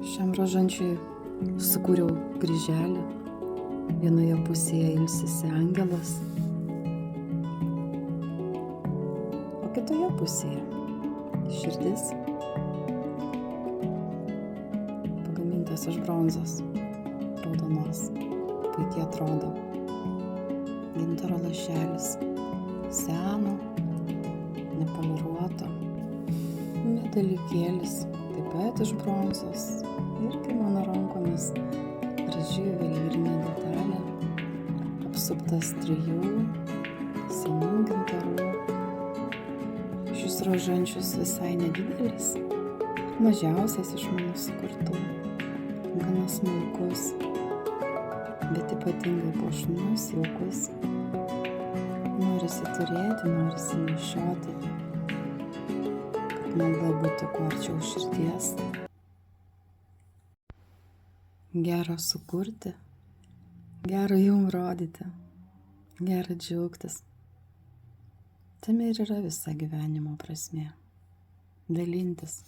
Šiam rožančiui sukūriau kryželį. Vienoje pusėje ilsisi angelas, o kitoje pusėje širdis, pagamintas iš bronzos, raudonos, puikiai atrodo. Gintaro lašelis, seno, nepoliruoto, medalikėlis, taip pat iš bronzos, ir kai mano rankomis graži juvelyrinė detalė, apsuptas 3 senų gintarų. Šis rožančius visai nedidelis, mažiausias iš mano sukurtų, gana smulkus, bet ypatingai puošnus, jaukus. Norisi turėti, norisi nešioti, kad malda būtų kuo arčiau širdies. Gera sukurti, gera jum rodyti, gera džiaugtis. Tame ir yra visa gyvenimo prasmė. Dalintis.